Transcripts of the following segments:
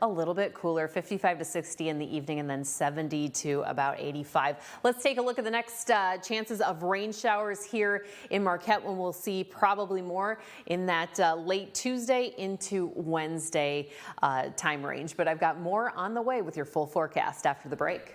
A little bit cooler, 55 to 60 in the evening and then 70 to about 85. Let's take a look at the next chances of rain showers here in Marquette, when we'll see probably more in that late Tuesday into Wednesday time range. But I've got more on the way with your full forecast after the break.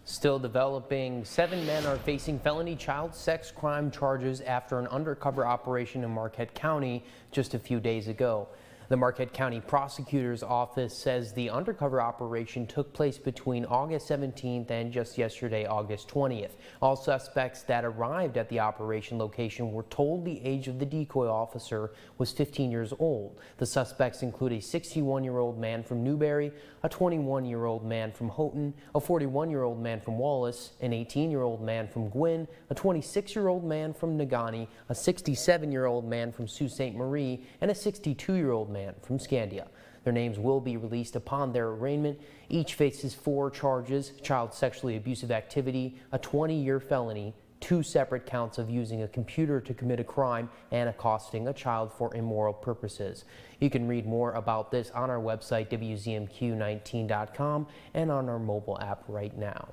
Still developing, 7 men are facing felony child sex crime charges after an undercover operation in Marquette County just a few days ago. The Marquette County Prosecutor's Office says the undercover operation took place between August 17th and just yesterday, August 20th. All suspects that arrived at the operation location were told the age of the decoy officer was 15 years old. The suspects include a 61-year-old man from Newberry, a 21-year-old man from Houghton, a 41-year-old man from Wallace, an 18-year-old man from Gwynn, a 26-year-old man from Negaunee, a 67-year-old man from Sault Ste. Marie, and a 62-year-old man from Scandia. Their names will be released upon their arraignment. Each faces 4 charges: child sexually abusive activity, a 20-year felony, 2 separate counts of using a computer to commit a crime, and accosting a child for immoral purposes. You can read more about this on our website, WZMQ19.com, and on our mobile app right now.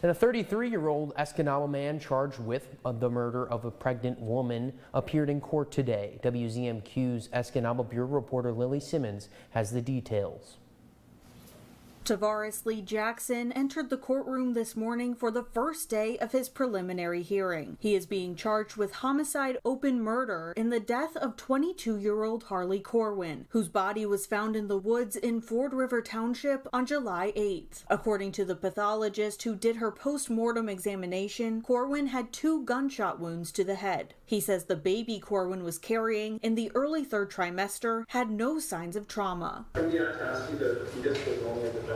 And a 33-year-old Escanaba man charged with the murder of a pregnant woman appeared in court today. WZMQ's Escanaba Bureau reporter Lily Simmons has the details. Tavares Lee Jackson entered the courtroom this morning for the first day of his preliminary hearing. He is being charged with homicide open murder in the death of 22-year-old Harley Corwin, whose body was found in the woods in Ford River Township on July 8th. According to the pathologist who did her post-mortem examination, Corwin had 2 gunshot wounds to the head. He says the baby Corwin was carrying in the early 3rd trimester had no signs of trauma. We have to ask you the fetus was only developed,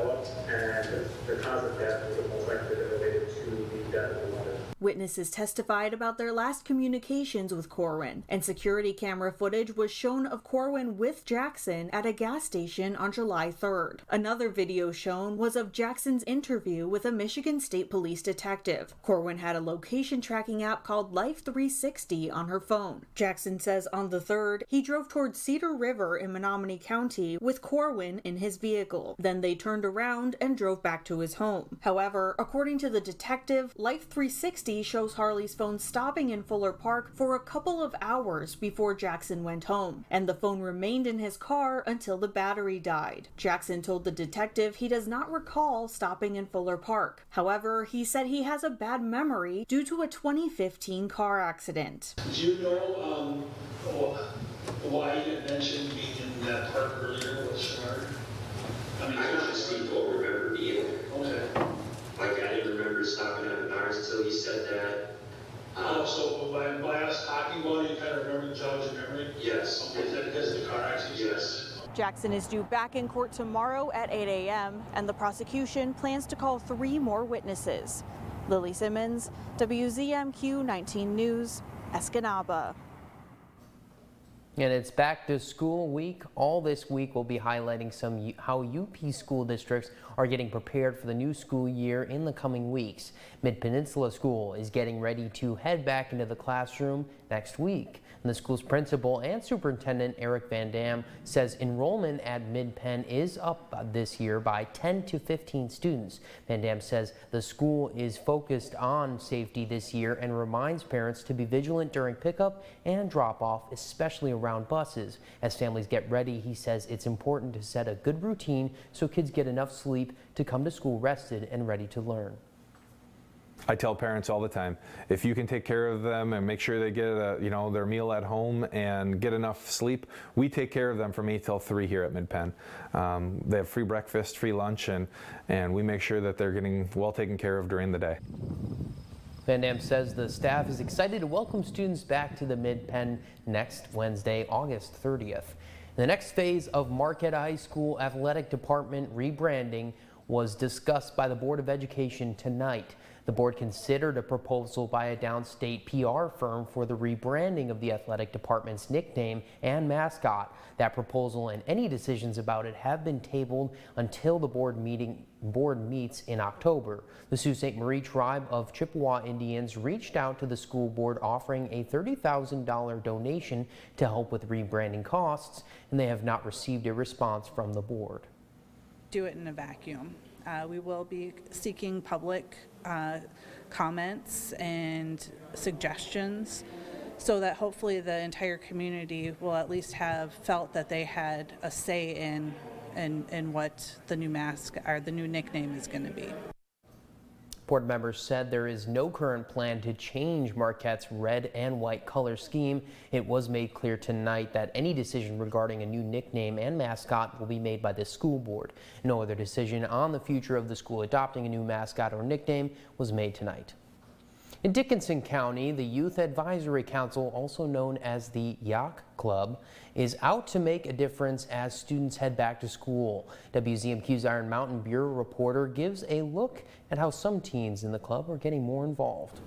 and the cause of death was most likely related to the death of the mother. Witnesses testified about their last communications with Corwin, and security camera footage was shown of Corwin with Jackson at a gas station on July 3rd. Another video shown was of Jackson's interview with a Michigan State Police detective. Corwin had a location tracking app called Life 360 on her phone. Jackson says on the 3rd, he drove towards Cedar River in Menominee County with Corwin in his vehicle. Then they turned around and drove back to his home. However, according to the detective, Life 360 shows Harley's phone stopping in Fuller Park for a couple of hours before Jackson went home, and the phone remained in his car until the battery died. Jackson told the detective he does not recall stopping in Fuller Park. However, he said he has a bad memory due to a 2015 car accident. Do you know why you had mentioned being in that park earlier was smart? I honestly don't remember being there. Okay. Like, I didn't remember stopping at Menards until he said that. So when I asked talking about it, you kind of remember the jogs your memory? Yes. Okay, is that because of the car accident? Yes. Jackson is due back in court tomorrow at 8 a.m., and the prosecution plans to call 3 more witnesses. Lily Simmons, WZMQ 19 News, Escanaba. And it's back to school week. All this week we'll be highlighting how UP school districts are getting prepared for the new school year in the coming weeks. Mid-Peninsula School is getting ready to head back into the classroom next week. And the school's principal and superintendent, Eric Van Dam, says enrollment at Mid-Penn is up this year by 10 to 15 students. Van Dam says the school is focused on safety this year and reminds parents to be vigilant during pickup and drop-off, especially around buses. As families get ready, he says it's important to set a good routine so kids get enough sleep to come to school rested and ready to learn. I tell parents all the time, if you can take care of them and make sure they get their meal at home and get enough sleep, we take care of them from 8 till 3 here at Mid-Penn. They have free breakfast, free lunch, and we make sure that they're getting well taken care of during the day. Van Dam says the staff is excited to welcome students back to the Mid-Penn next Wednesday, August 30th. The next phase of Marquette High School Athletic Department rebranding was discussed by the Board of Education tonight. The board considered a proposal by a downstate PR firm for the rebranding of the athletic department's nickname and mascot. That proposal and any decisions about it have been tabled until the board meets in October. The Sault Ste. Marie tribe of Chippewa Indians reached out to the school board offering a $30,000 donation to help with rebranding costs, and they have not received a response from the board. Do it in a vacuum. We will be seeking public comments and suggestions so that hopefully the entire community will at least have felt that they had a say in what the new mascot or the new nickname is going to be. Board members said there is no current plan to change Marquette's red and white color scheme. It was made clear tonight that any decision regarding a new nickname and mascot will be made by the school board. No other decision on the future of the school adopting a new mascot or nickname was made tonight. In Dickinson County, the Youth Advisory Council, also known as the Yacht Club, is out to make a difference as students head back to school. WZMQ's Iron Mountain Bureau reporter gives a look at how some teens in the club are getting more involved.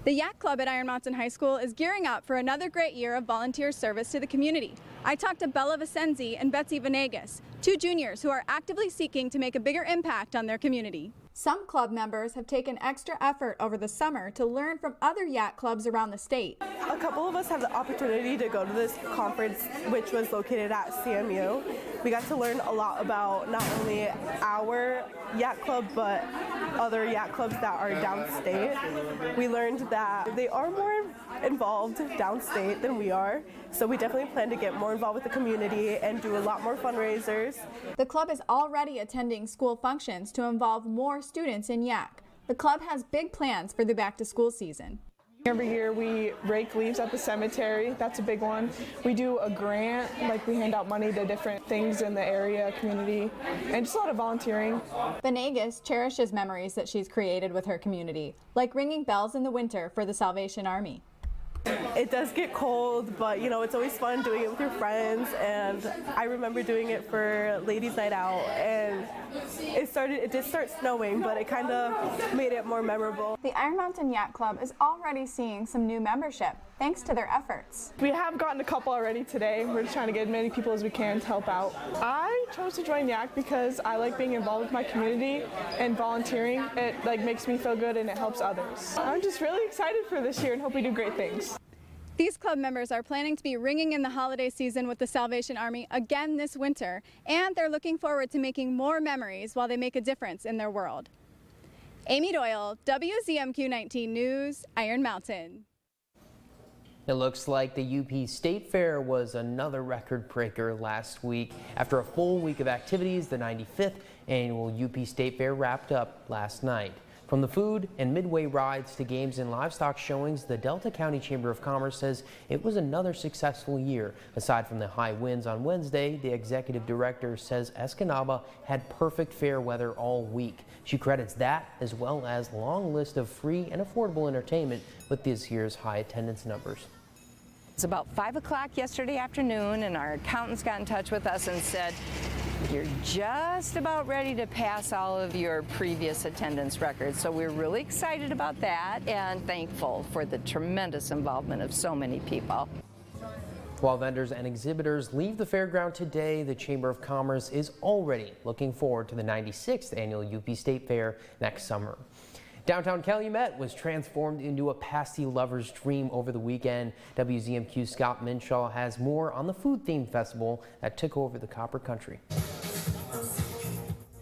The Yacht Club at Iron Mountain High School is gearing up for another great year of volunteer service to the community. I talked to Bella Vicenzi and Betsy Venegas, two juniors who are actively seeking to make a bigger impact on their community. Some club members have taken extra effort over the summer to learn from other yacht clubs around the state. A couple of us have the opportunity to go to this conference, which was located at CMU. We got to learn a lot about not only our yacht club, but other yacht clubs that are downstate. We learned that they are more involved downstate than we are, so we definitely plan to get more involved with the community and do a lot more fundraisers. The club is already attending school functions to involve more students in Yak. The club has big plans for the back-to-school season. Every year we rake leaves at the cemetery. That's a big one. We do a grant, like we hand out money to different things in the area, community, and just a lot of volunteering. Venegas cherishes memories that she's created with her community, like ringing bells in the winter for the Salvation Army. It does get cold, but you know, it's always fun doing it with your friends, and I remember doing it for Ladies' Night Out, and it did start snowing, but it kind of made it more memorable. The Iron Mountain Yacht Club is already seeing some new membership, thanks to their efforts. We have gotten a couple already today. We're just trying to get as many people as we can to help out. I chose to join YAC because I like being involved with my community and volunteering. It makes me feel good and it helps others. I'm just really excited for this year and hope we do great things. These club members are planning to be ringing in the holiday season with the Salvation Army again this winter, and they're looking forward to making more memories while they make a difference in their world. Amy Doyle, WZMQ 19 News, Iron Mountain. It looks like the UP State Fair was another record breaker last week. After a full week of activities, the 95th annual UP State Fair wrapped up last night. From the food and midway rides to games and livestock showings, the Delta County Chamber of Commerce says it was another successful year. Aside from the high winds on Wednesday, the executive director says Escanaba had perfect fair weather all week. She credits that as well as a long list of free and affordable entertainment with this year's high attendance numbers. It's about 5 o'clock yesterday afternoon, and our accountants got in touch with us and said, you're just about ready to pass all of your previous attendance records. So we're really excited about that and thankful for the tremendous involvement of so many people. While vendors and exhibitors leave the fairground today, the Chamber of Commerce is already looking forward to the 96th annual UP State Fair next summer. Downtown Calumet was transformed into a pasty lover's dream over the weekend. WZMQ's Scott Minshaw has more on the food-themed festival that took over the Copper Country.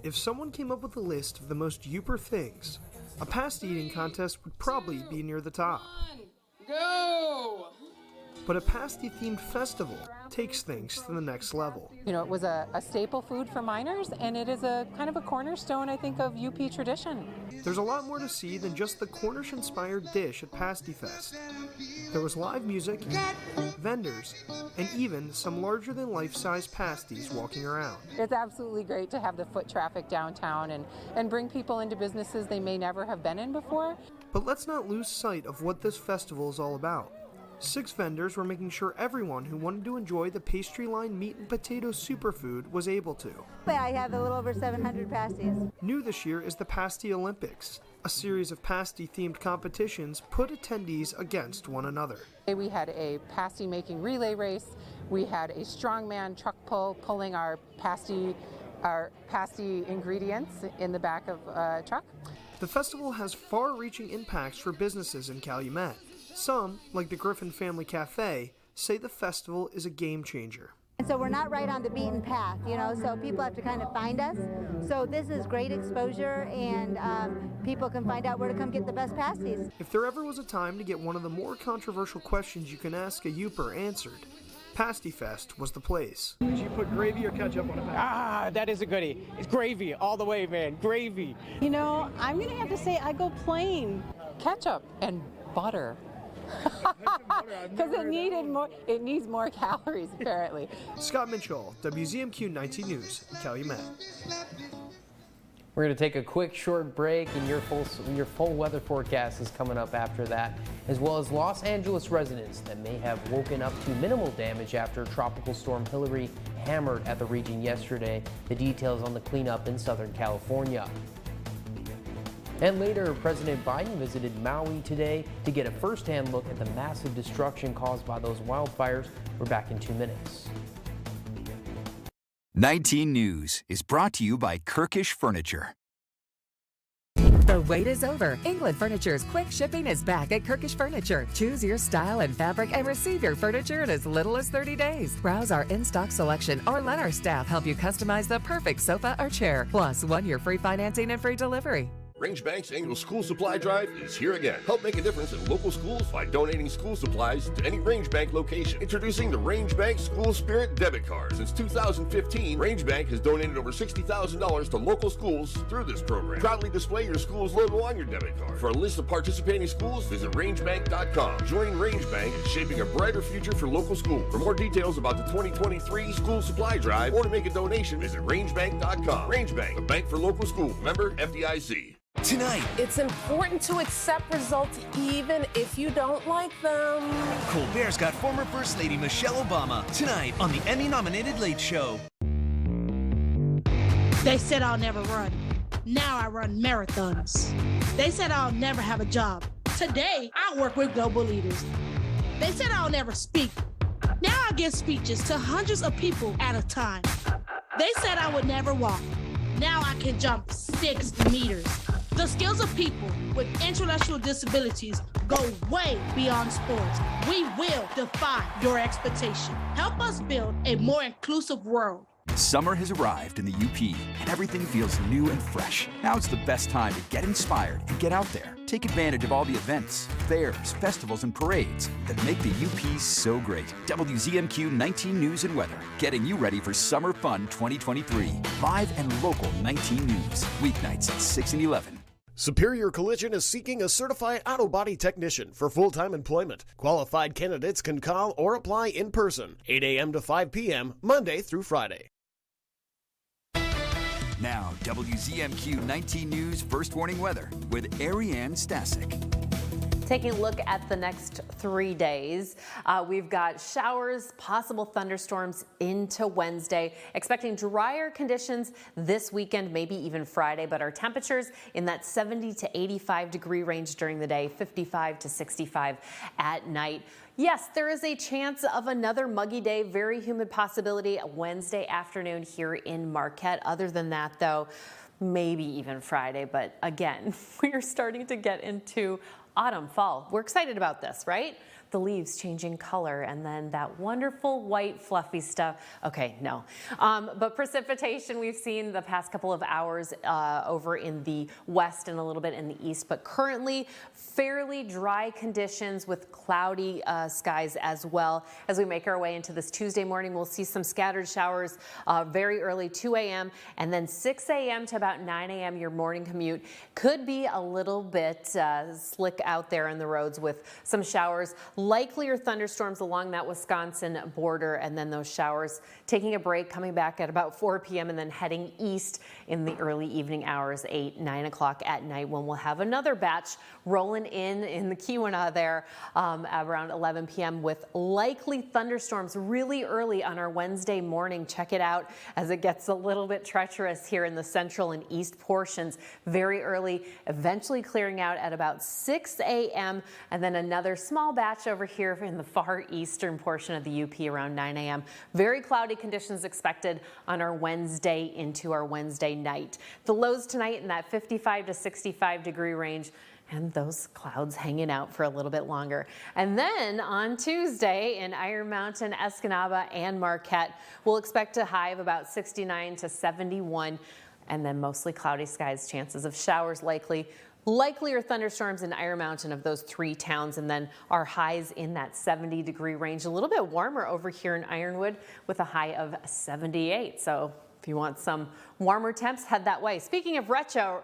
If someone came up with a list of the most Yooper things, a pasty eating contest would probably be near the top. Go! But a pasty-themed festival takes things to the next level. You know, it was a staple food for miners, and it is a kind of a cornerstone, I think, of UP tradition. There's a lot more to see than just the Cornish-inspired dish at Pasty Fest. There was live music, vendors, and even some larger-than-life-size pasties walking around. It's absolutely great to have the foot traffic downtown and bring people into businesses they may never have been in before. But let's not lose sight of what this festival is all about. 6 vendors were making sure everyone who wanted to enjoy the pastry-lined meat and potato superfood was able to. I have a little over 700 pasties. New this year is the Pasty Olympics, a series of pasty-themed competitions put attendees against one another. We had a pasty making relay race. We had a strongman truck pulling our pasty ingredients in the back of a truck. The festival has far-reaching impacts for businesses in Calumet. Some, like the Griffin Family Cafe, say the festival is a game changer. And so we're not right on the beaten path, so people have to kind of find us. So this is great exposure, and people can find out where to come get the best pasties. If there ever was a time to get one of the more controversial questions you can ask a Yooper answered, Pasty Fest was the place. Did you put gravy or ketchup on a pasty? That is a goodie. It's gravy all the way, man. Gravy. I'm going to have to say I go plain. Ketchup and butter. Because it needs more calories, apparently. Scott Mitchell, WZMQ 19 News, Calumet. We're going to take a quick short break, and your full weather forecast is coming up after that, as well as Los Angeles residents that may have woken up to minimal damage after Tropical Storm Hillary hammered at the region yesterday. The details on the cleanup in Southern California. And later, President Biden visited Maui today to get a first-hand look at the massive destruction caused by those wildfires. We're back in 2 minutes. 19 News is brought to you by Kirkish Furniture. The wait is over. England Furniture's quick shipping is back at Kirkish Furniture. Choose your style and fabric and receive your furniture in as little as 30 days. Browse our in-stock selection or let our staff help you customize the perfect sofa or chair. Plus, 1 year free financing and free delivery. Range Bank's annual school supply drive is here again. Help make a difference in local schools by donating school supplies to any Range Bank location. Introducing the Range Bank School Spirit Debit Card. Since 2015, Range Bank has donated over $60,000 to local schools through this program. Proudly display your school's logo on your debit card. For a list of participating schools, visit rangebank.com. Joining Range Bank in shaping a brighter future for local schools. For more details about the 2023 school supply drive or to make a donation, visit rangebank.com. Range Bank, a bank for local schools. Member FDIC. Tonight, it's important to accept results even if you don't like them. Colbert's got former First Lady Michelle Obama tonight on the Emmy-nominated Late Show. They said I'll never run. Now I run marathons. They said I'll never have a job. Today, I work with global leaders. They said I'll never speak. Now I give speeches to hundreds of people at a time. They said I would never walk. Now I can jump 6 meters. The skills of people with intellectual disabilities go way beyond sports. We will defy your expectation. Help us build a more inclusive world. Summer has arrived in the UP, and everything feels new and fresh. Now it's the best time to get inspired and get out there. Take advantage of all the events, fairs, festivals, and parades that make the UP so great. WZMQ 19 News and Weather, getting you ready for Summer Fun 2023. Live and local 19 News, weeknights at 6 and 11. Superior Collision is seeking a certified auto body technician for full-time employment. Qualified candidates can call or apply in person, 8 a.m. to 5 p.m., Monday through Friday. Now, WZMQ 19 News First Warning Weather with Ariane Stasek. Taking a look at the next 3 days, we've got showers, possible thunderstorms into Wednesday. Expecting drier conditions this weekend, maybe even Friday, but our temperatures in that 70 to 85 degree range during the day, 55 to 65 at night. Yes, there is a chance of another muggy day, very humid possibility Wednesday afternoon here in Marquette. Other than that, though, maybe even Friday. But again, we are starting to get into autumn, fall. We're excited about this, right? The leaves changing color and then that wonderful white fluffy stuff. Okay, no. But precipitation we've seen the past couple of hours over in the west and a little bit in the east, but currently fairly dry conditions with cloudy skies as well. As we make our way into this Tuesday morning, we'll see some scattered showers very early, 2 a.m. and then 6 a.m. to about 9 a.m. Your morning commute could be a little bit slick out there in the roads with some showers Likelier thunderstorms along that Wisconsin border, and then those showers taking a break, coming back at about 4 p.m. and then heading east in the early evening hours, 8, 9 o'clock at night, when we'll have another batch rolling in the Keweenaw there around 11 p.m. with likely thunderstorms really early on our Wednesday morning. Check it out as it gets a little bit treacherous here in the central and east portions very early, eventually clearing out at about 6 a.m. and then another small batch over here in the far eastern portion of the UP around 9 a.m. Very cloudy conditions expected on our Wednesday into our Wednesday night. The lows tonight in that 55 to 65 degree range, and those clouds hanging out for a little bit longer. And then on Tuesday in Iron Mountain, Escanaba, and Marquette, we'll expect a high of about 69 to 71, and then mostly cloudy skies, chances of showers likelier thunderstorms in Iron Mountain of those 3 towns, and then our highs in that 70 degree range. A little bit warmer over here in Ironwood with a high of 78. So if you want some warmer temps, head that way. Speaking of retro,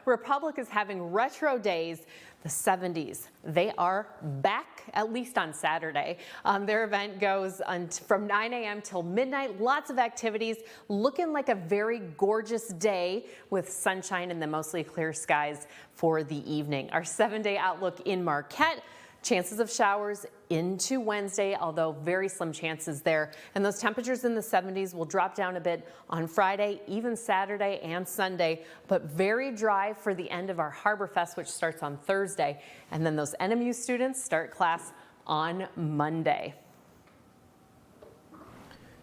Republic is having retro days, the 70s. They are back, at least on Saturday. Their event goes from 9 a.m. till midnight. Lots of activities, looking like a very gorgeous day with sunshine and then mostly clear skies for the evening. Our 7-day outlook in Marquette. Chances of showers into Wednesday, although very slim chances there. And those temperatures in the 70s will drop down a bit on Friday, even Saturday and Sunday, but very dry for the end of our Harbor Fest, which starts on Thursday. And then those NMU students start class on Monday.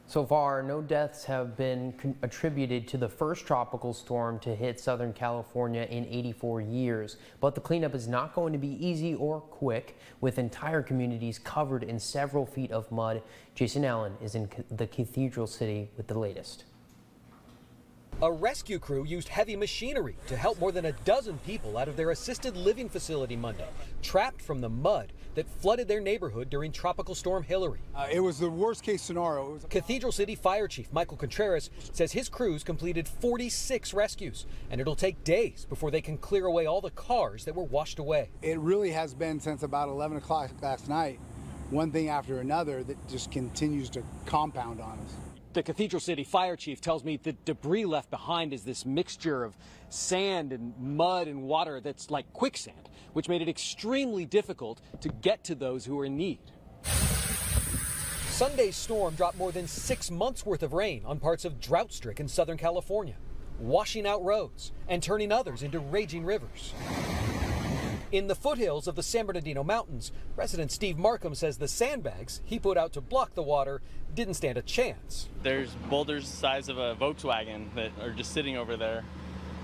So far, no deaths have been attributed to the first tropical storm to hit Southern California in 84 years. But the cleanup is not going to be easy or quick, with entire communities covered in several feet of mud. Jason Allen is in the Cathedral City with the latest. A rescue crew used heavy machinery to help more than a dozen people out of their assisted living facility Monday, trapped from the mud that flooded their neighborhood during Tropical Storm Hilary. It was the worst case scenario. Cathedral City Fire Chief Michael Contreras says his crews completed 46 rescues, and it'll take days before they can clear away all the cars that were washed away. It really has been since about 11 o'clock last night, one thing after another that just continues to compound on us. The Cathedral City Fire Chief tells me the debris left behind is this mixture of sand and mud and water that's like quicksand, which made it extremely difficult to get to those who are in need. Sunday's storm dropped more than 6 months worth of rain on parts of drought-stricken Southern California, washing out roads and turning others into raging rivers. In the foothills of the San Bernardino Mountains, resident Steve Markham says the sandbags he put out to block the water didn't stand a chance. There's boulders the size of a Volkswagen that are just sitting over there.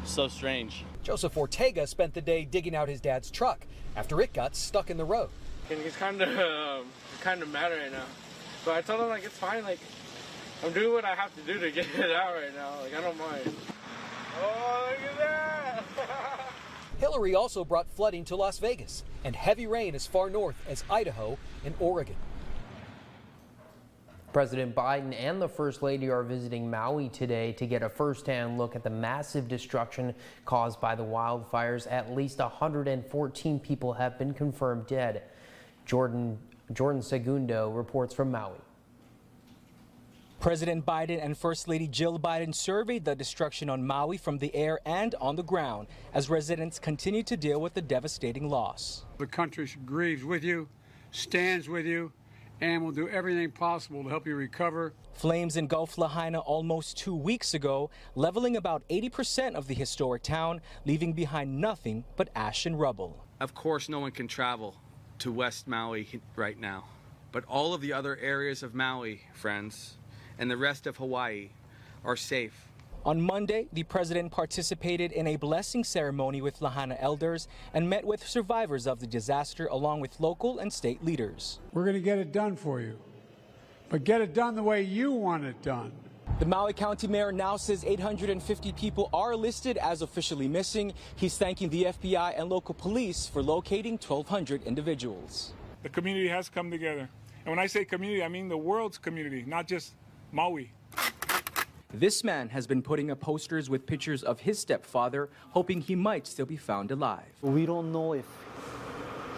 So strange. Joseph Ortega spent the day digging out his dad's truck after it got stuck in the road. And he's kind of mad right now. But I told him, like, it's fine. Like, I'm doing what I have to do to get it out right now. Like, I don't mind. Oh, look at that! Hilary also brought flooding to Las Vegas and heavy rain as far north as Idaho and Oregon. President Biden and the First Lady are visiting Maui today to get a first-hand look at the massive destruction caused by the wildfires. At least 114 people have been confirmed dead. Jordan Segundo reports from Maui. President Biden and First Lady Jill Biden surveyed the destruction on Maui from the air and on the ground as residents continue to deal with the devastating loss. The country grieves with you, stands with you, and will do everything possible to help you recover. Flames engulfed Lahaina almost 2 weeks ago, leveling about 80% of the historic town, leaving behind nothing but ash and rubble. Of course, no one can travel to West Maui right now, but all of the other areas of Maui, friends, and the rest of Hawaii are safe. On Monday, the president participated in a blessing ceremony with Lahaina elders and met with survivors of the disaster along with local and state leaders. We're going to get it done for you, but get it done the way you want it done. The Maui County Mayor now says 850 people are listed as officially missing. He's thanking the FBI and local police for locating 1,200 individuals. The community has come together. And when I say community, I mean the world's community, not just Maui. This man has been putting up posters with pictures of his stepfather, hoping he might still be found alive. We don't know if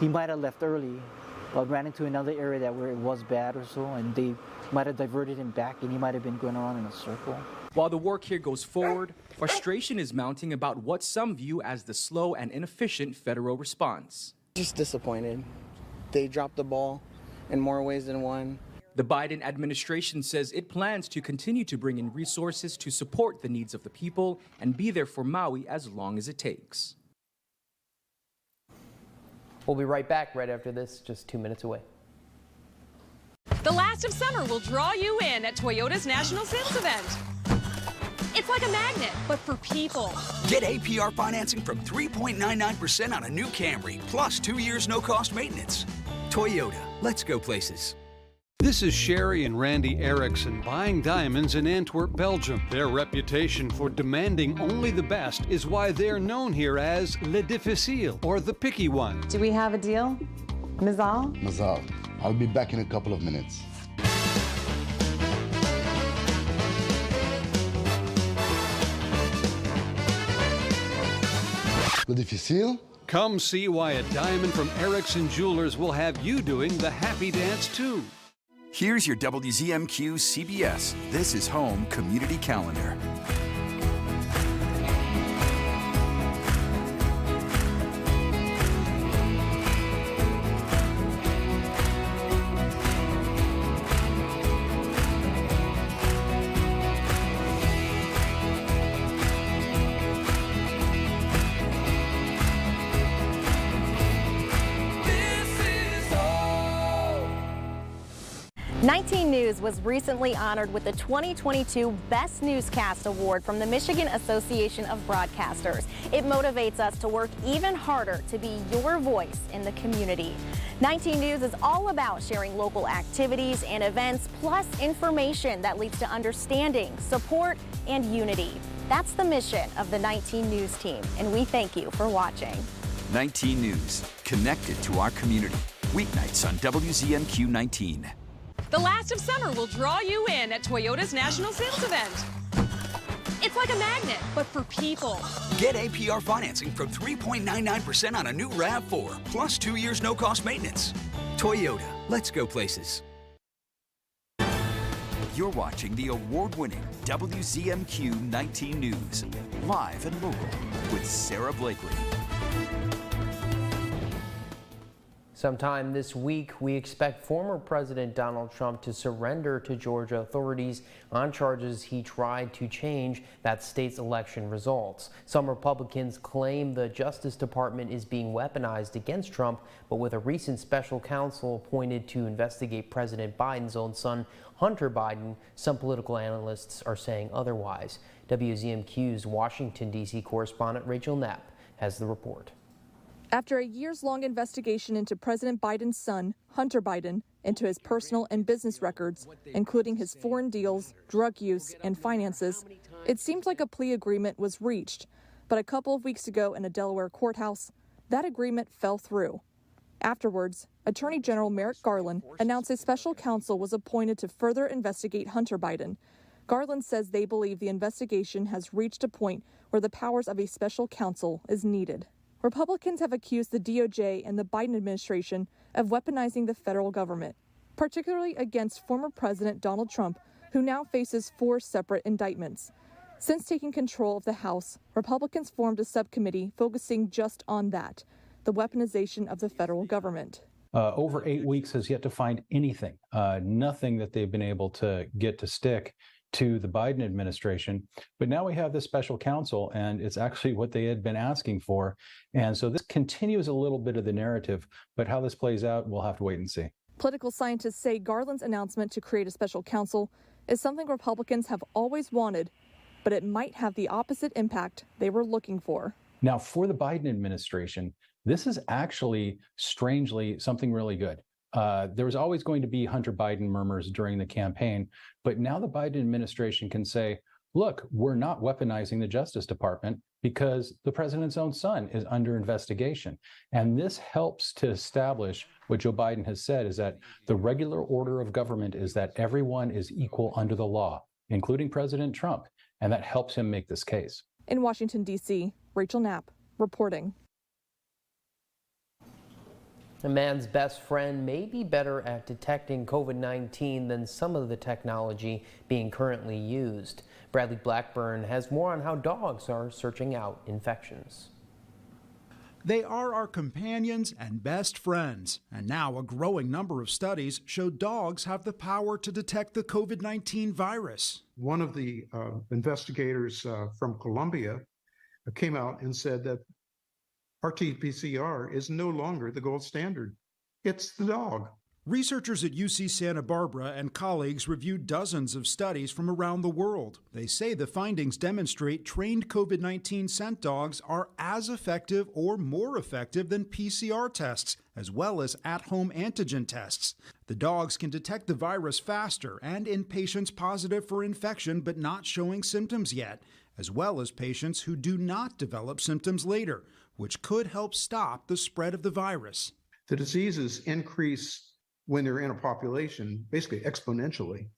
he might have left early ran into another area where it was bad or so, and they might have diverted him back, and he might have been going around in a circle. While the work here goes forward, frustration is mounting about what some view as the slow and inefficient federal response. Just disappointed. They dropped the ball in more ways than one. The Biden administration says it plans to continue to bring in resources to support the needs of the people and be there for Maui as long as it takes. We'll be right back right after this, just 2 minutes away. The last of summer will draw you in at Toyota's National Sales Event. It's like a magnet, but for people. Get APR financing from 3.99% on a new Camry, plus 2 years no-cost maintenance. Toyota, let's go places. This is Sherry and Randy Erickson buying diamonds in Antwerp, Belgium. Their reputation for demanding only the best is why they're known here as Le Difficile, or the picky one. Do we have a deal? Mazal? Mazal. I'll be back in a couple of minutes. Le Difficile? Come see why a diamond from Erickson Jewelers will have you doing the happy dance too. Here's your WZMQ CBS This is Home Community Calendar. News was recently honored with the 2022 Best Newscast Award from the Michigan Association of Broadcasters. It motivates us to work even harder to be your voice in the community. 19 News is all about sharing local activities and events, plus information that leads to understanding, support, and unity. That's the mission of the 19 News team, and we thank you for watching. 19 News, connected to our community. Weeknights on WZMQ 19. The last of summer will draw you in at Toyota's National Sales Event. It's like a magnet, but for people. Get APR financing from 3.99% on a new RAV4, plus 2 years no-cost maintenance. Toyota, let's go places. You're watching the award-winning WZMQ 19 News, live and local with Sarah Blakely. Sometime this week, we expect former President Donald Trump to surrender to Georgia authorities on charges he tried to change that state's election results. Some Republicans claim the Justice Department is being weaponized against Trump, but with a recent special counsel appointed to investigate President Biden's own son, Hunter Biden, some political analysts are saying otherwise. WZMQ's Washington, D.C. correspondent Rachel Knapp has the report. After a years-long investigation into President Biden's son, Hunter Biden, into his personal and business records, including his foreign deals, drug use, and finances, it seemed like a plea agreement was reached. But a couple of weeks ago in a Delaware courthouse, that agreement fell through. Afterwards, Attorney General Merrick Garland announced a special counsel was appointed to further investigate Hunter Biden. Garland says they believe the investigation has reached a point where the powers of a special counsel is needed. Republicans have accused the DOJ and the Biden administration of weaponizing the federal government, particularly against former President Donald Trump, who now faces 4 separate indictments. Since taking control of the House, Republicans formed a subcommittee focusing just on that, the weaponization of the federal government. Over 8 weeks has yet to find anything, nothing that they've been able to get to stick to the Biden administration. But now we have this special counsel, and it's actually what they had been asking for. And so this continues a little bit of the narrative, but how this plays out, we'll have to wait and see. Political scientists say Garland's announcement to create a special counsel is something Republicans have always wanted, but it might have the opposite impact they were looking for. Now, for the Biden administration, this is actually, strangely, something really good. There was always going to be Hunter Biden murmurs during the campaign, but now the Biden administration can say, look, we're not weaponizing the Justice Department because the president's own son is under investigation. And this helps to establish what Joe Biden has said, is that the regular order of government is that everyone is equal under the law, including President Trump. And that helps him make this case. In Washington, D.C., Rachel Knapp reporting. A man's best friend may be better at detecting COVID-19 than some of the technology being currently used. Bradley Blackburn has more on how dogs are searching out infections. They are our companions and best friends, and now a growing number of studies show dogs have the power to detect the COVID-19 virus. One of the investigators from Colombia came out and said that RT-PCR is no longer the gold standard. It's the dog. Researchers at UC Santa Barbara and colleagues reviewed dozens of studies from around the world. They say the findings demonstrate trained COVID-19 scent dogs are as effective or more effective than PCR tests, as well as at-home antigen tests. The dogs can detect the virus faster and in patients positive for infection but not showing symptoms yet, as well as patients who do not develop symptoms later, which could help stop the spread of the virus. The diseases increase when they're in a population, basically exponentially.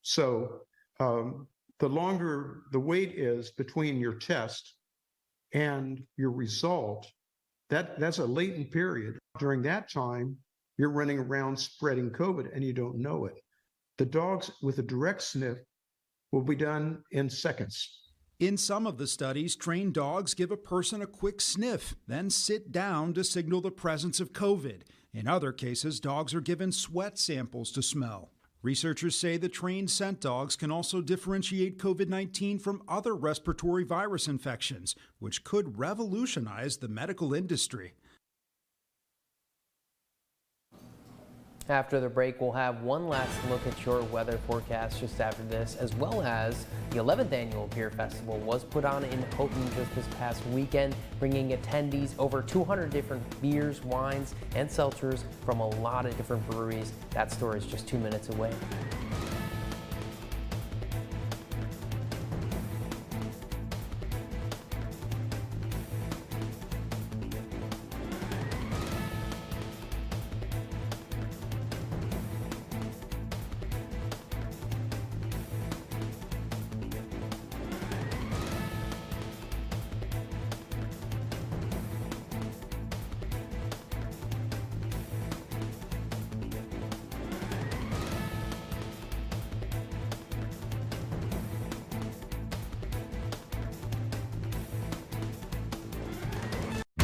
So the longer the wait is between your test and your result, that's a latent period. During that time, you're running around spreading COVID and you don't know it. The dogs with a direct sniff will be done in seconds. In some of the studies, trained dogs give a person a quick sniff, then sit down to signal the presence of COVID. In other cases, dogs are given sweat samples to smell. Researchers say the trained scent dogs can also differentiate COVID-19 from other respiratory virus infections, which could revolutionize the medical industry. After the break, we'll have one last look at your weather forecast just after this, as well as the 11th annual Beer Festival was put on in Houghton just this past weekend, bringing attendees over 200 different beers, wines, and seltzers from a lot of different breweries. That story is just 2 minutes away.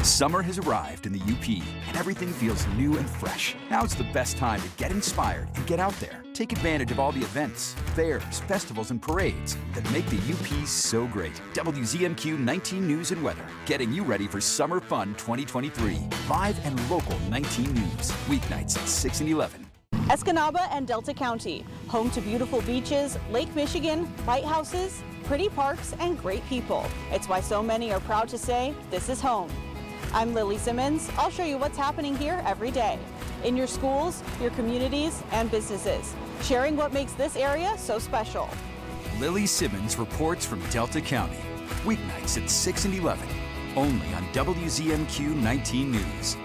Summer has arrived in the UP, and everything feels new and fresh. Now's the best time to get inspired and get out there. Take advantage of all the events, fairs, festivals, and parades that make the UP so great. WZMQ 19 News and Weather, getting you ready for Summer Fun 2023. Live and local 19 News, weeknights at 6 and 11. Escanaba and Delta County, home to beautiful beaches, Lake Michigan, lighthouses, pretty parks, and great people. It's why so many are proud to say, this is home. I'm Lily Simmons. I'll show you what's happening here every day, in your schools, your communities, and businesses, sharing what makes this area so special. Lily Simmons reports from Delta County, weeknights at 6 and 11, only on WZMQ 19 News.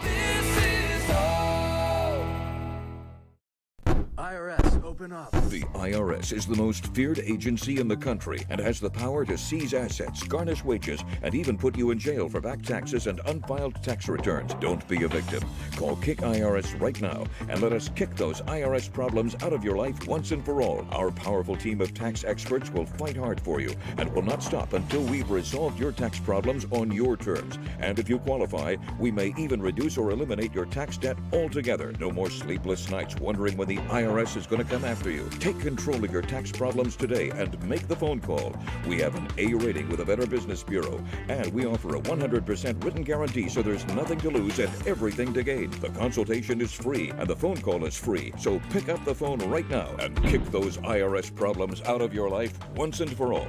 IRS, open up. The IRS is the most feared agency in the country and has the power to seize assets, garnish wages, and even put you in jail for back taxes and unfiled tax returns. Don't be a victim. Call Kick IRS right now and let us kick those IRS problems out of your life once and for all. Our powerful team of tax experts will fight hard for you and will not stop until we've resolved your tax problems on your terms. And if you qualify, we may even reduce or eliminate your tax debt altogether. No more sleepless nights wondering when the IRS is going to come after you. Take control of your tax problems today and make the phone call. We have an A rating with the Better Business Bureau, and we offer a 100% written guarantee, so there's nothing to lose and everything to gain. The consultation is free and the phone call is free. So pick up the phone right now and kick those IRS problems out of your life once and for all.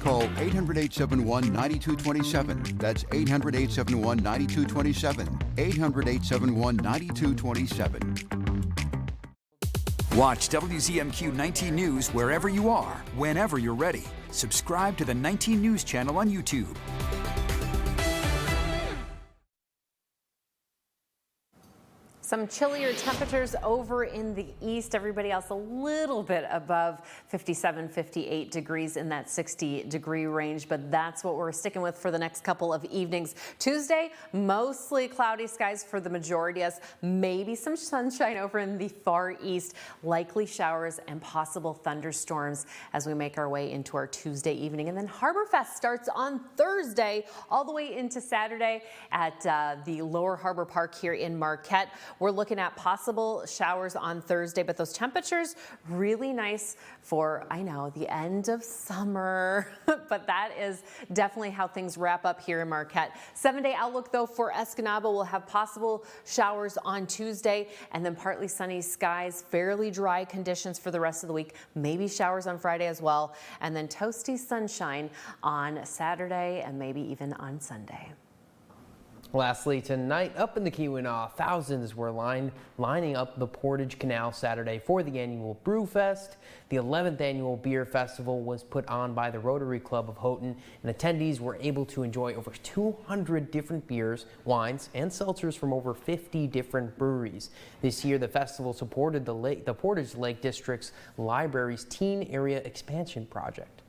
Call 800-871-9227. That's 800-871-9227. 800-871-9227. Watch WZMQ 19 News wherever you are, whenever you're ready. Subscribe to the 19 News channel on YouTube. Some chillier temperatures over in the east. Everybody else a little bit above 57, 58 degrees in that 60-degree range, but that's what we're sticking with for the next couple of evenings. Tuesday, mostly cloudy skies for the majority of us. Maybe some sunshine over in the far east. Likely showers and possible thunderstorms as we make our way into our Tuesday evening. And then Harborfest starts on Thursday all the way into Saturday at the Lower Harbor Park here in Marquette. We're looking at possible showers on Thursday, but those temperatures really nice for, I know, the end of summer, but that is definitely how things wrap up here in Marquette. 7-day outlook though for Escanaba, we'll have possible showers on Tuesday and then partly sunny skies, fairly dry conditions for the rest of the week, maybe showers on Friday as well, and then toasty sunshine on Saturday and maybe even on Sunday. Lastly, tonight up in the Keweenaw, thousands were lining up the Portage Canal Saturday for the annual Brew Fest. The 11th annual beer festival was put on by the Rotary Club of Houghton, and attendees were able to enjoy over 200 different beers, wines, and seltzers from over 50 different breweries. This year, the festival supported the Portage Lake District's library's teen area expansion project.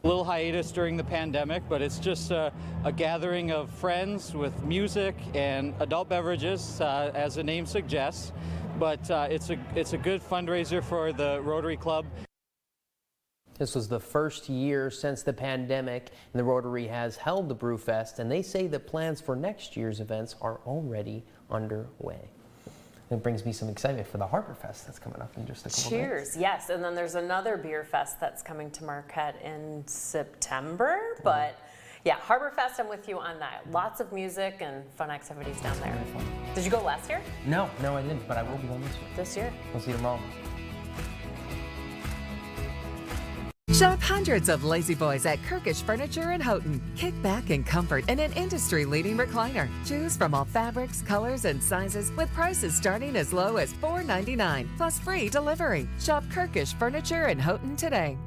A little hiatus during the pandemic, but it's just a gathering of friends with music and adult beverages, as the name suggests. But it's a good fundraiser for the Rotary Club. This was the first year since the pandemic, and the Rotary has held the Brew Fest, and they say that plans for next year's events are already underway. It brings me some excitement for the Harbor Fest that's coming up in just a couple Cheers, days. yes. And then there's another beer fest that's coming to Marquette in September. But yeah, Harbor Fest, I'm with you on that. Lots of music and fun activities down there. Did you go last year? No, I didn't, but I will be going this year. This year? We'll see you tomorrow. Shop hundreds of lazy boys at Kirkish Furniture in Houghton. Kick back in comfort in an industry-leading recliner. Choose from all fabrics, colors, and sizes with prices starting as low as $4.99 plus free delivery. Shop Kirkish Furniture in Houghton today.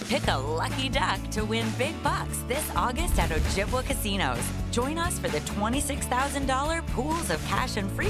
Pick a lucky duck to win big bucks this August at Ojibwa Casinos. Join us for the $26,000 pools of cash and free